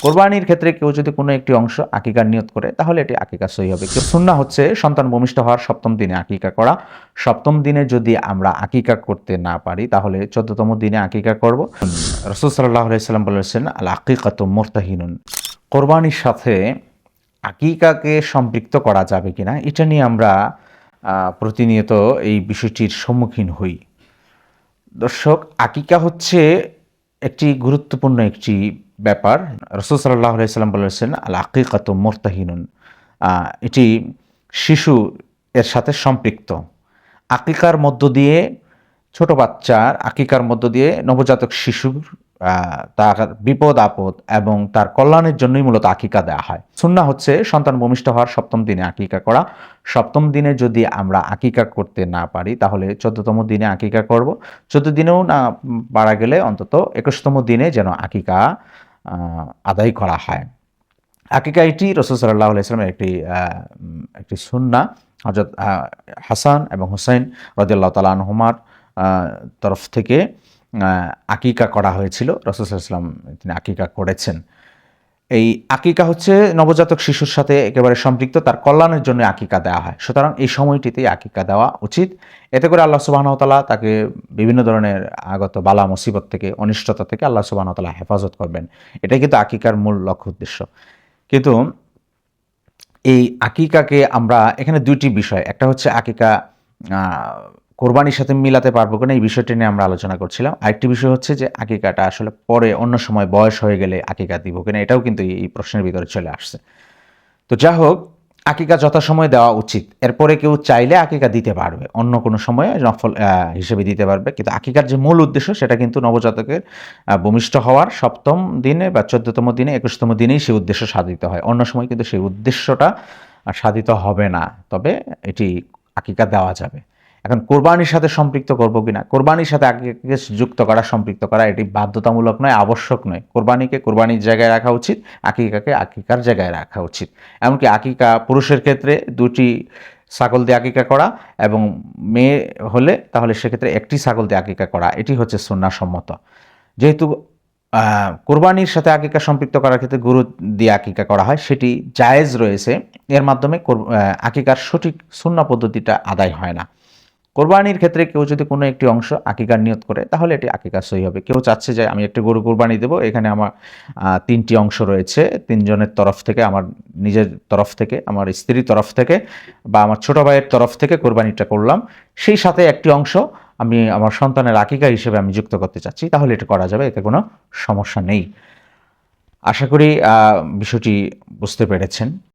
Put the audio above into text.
কোরবানির ক্ষেত্রে কেউ যদি কোনো একটি অংশ আকিকার নিয়ত করে তাহলে এটি আকিকা সহি হবে। সুন্নাহ হচ্ছে সন্তান ভূমিষ্ঠ হওয়ার ৭ম দিনে আকিকা করা। ৭ম দিনে যদি আমরা আকিকা করতে না পারি তাহলে ১৪তম দিনে আকিকা করব। রাসূল সাল্লাল্লাহু আলাইহি সাল্লাম বলেছেন, আল আকিকাতু মুরতাহিনুন। কোরবানির সাথে আকিকাকে সম্পৃক্ত করা যাবে কিনা এটা নিয়ে আমরা প্রতিনিয়ত এই বিষয়টির সম্মুখীন হই। দর্শক, আকিকা হচ্ছে একটি গুরুত্বপূর্ণ একটি ব্যাপার। রাসূল সাল্লাল্লাহু আলাইহি সাল্লাম বলেছেন, আল আকিকাতু মুরতাহিনুন। এটি শিশু এর সাথে সম্পৃক্ত। আকিকার মধ্য দিয়ে ছোট বাচ্চার আকিকার মধ্য দিয়ে নবজাতক শিশুর তার বিপদ আপদ এবং তার কল্যাণের জন্যই মূলত আকিকা দেওয়া হয়। সুন্নাহ হচ্ছে সন্তান ভূমিষ্ঠ হওয়ার ৭ম দিনে আকিকা করা। ৭ম দিনে যদি আমরা আকিকা করতে না পারি তাহলে ১৪তম দিনে আকিকা করব। ১৪ দিনেও না পারা গেলে অন্তত ২১তম দিনে যেন আকিকা আদায় করা হয়। আকিকা এটি রাসূল সাল্লাল্লাহু আলাইহি ওয়াসাল্লামের একটি সুন্নাহ। হযরত হাসান এবং হুসাইন রাদিয়াল্লাহু তাআলা আনহুমার তরফ থেকে আকিকা করা হয়েছিল। রাসূল সাল্লাল্লাহু আলাইহি ওয়াসাল্লাম তিনি আকিকা করেছেন। এই আকিকা হচ্ছে নবজাতক শিশুর সাথে একেবারে সম্পৃক্ত, তার কল্যাণের জন্য আকিকা দেওয়া হয়। সুতরাং এই সময়টিতেই আকিকা দেওয়া উচিত। এতে করে আল্লাহ সুবহানাহু ওয়া তাআলা তাকে বিভিন্ন ধরনের আগত বালা মুসিবত থেকে, অনিষ্টতা থেকে আল্লাহ সুবহানাহু ওয়া তাআলা হেফাজত করবেন। এটাই কিন্তু আকিকার মূল লক্ষ্য উদ্দেশ্য। কিন্তু এই আকিকাকে আমরা এখানে ২টি বিষয়, একটা হচ্ছে আকিকা কোরবানির সাথে মিলাতে পারবো কিনা এই বিষয়টি নিয়ে আমরা আলোচনা করছিলাম। আরেকটি বিষয় হচ্ছে যে আকিকাটা আসলে পরে অন্য সময় বয়স হয়ে গেলে আকিকা দিব কিনা, এটাও কিন্তু এই প্রশ্নের ভিতরে চলে আসছে। তো যা হোক, আকিকা যথাসময়ে দেওয়া উচিত। এরপরে কেউ চাইলে আকিকা দিতে পারবে, অন্য কোনো সময়ে নফল হিসেবে দিতে পারবে। কিন্তু আকিকার যে মূল উদ্দেশ্য সেটা কিন্তু নবজাতকের ভূমিষ্ঠ হওয়ার ৭ম দিনে বা ১৪তম দিনে, ২১তম দিনেই সেই উদ্দেশ্য সাধিত হয়। অন্য সময় কিন্তু সেই উদ্দেশ্যটা সাধিত হবে না। তবে এটি আকিকা দেওয়া যাবে। এখন কোরবানির সাথে সম্পৃক্ত করব কিনা, কোরবানির সাথে আকিকাকে যুক্ত করা, সম্পৃক্ত করা এটি বাধ্যতামূলক নয়, আবশ্যক নয়। কোরবানিকে কোরবানির জায়গায় রাখা উচিত, আকিকাকে আকিকার জায়গায় রাখা উচিত। এমনকি আকিকা পুরুষের ক্ষেত্রে ২টি ছাগল দিয়ে আকিকা করা এবং মেয়ে হলে তাহলে সেক্ষেত্রে ১টি ছাগল দিয়ে আকিকা করা, এটি হচ্ছে সুন্নাহসম্মত। যেহেতু কোরবানির সাথে আকিকা সম্পৃক্ত করার ক্ষেত্রে গরু দিয়ে আকিকা করা হয়, সেটি জায়েজ রয়েছে। এর মাধ্যমে আকিকার সঠিক সুন্নাহ পদ্ধতিটা আদায় হয় না। কোরবানির ক্ষেত্রে কেউ যদি কোনো একটি অংশ আকিকার নিয়ত করে তাহলে এটি আকিকা সহি হবে। কেউ চাচ্ছে যে আমি একটা গরু কোরবানি দেবো, এখানে আমার ৩টি অংশ রয়েছে, ৩ জনের তরফ থেকে, আমার নিজের তরফ থেকে, আমার স্ত্রীর তরফ থেকে বা আমার ছোট ভাইয়ের তরফ থেকে কোরবানিটা করলাম, সেই সাথে একটি অংশ আমি আমার সন্তানের আকিকা হিসেবে আমি যুক্ত করতে চাচ্ছি, তাহলে এটা করা যাবে, এতে কোনো সমস্যা নেই। আশা করি বিষয়টি বুঝতে পেরেছেন।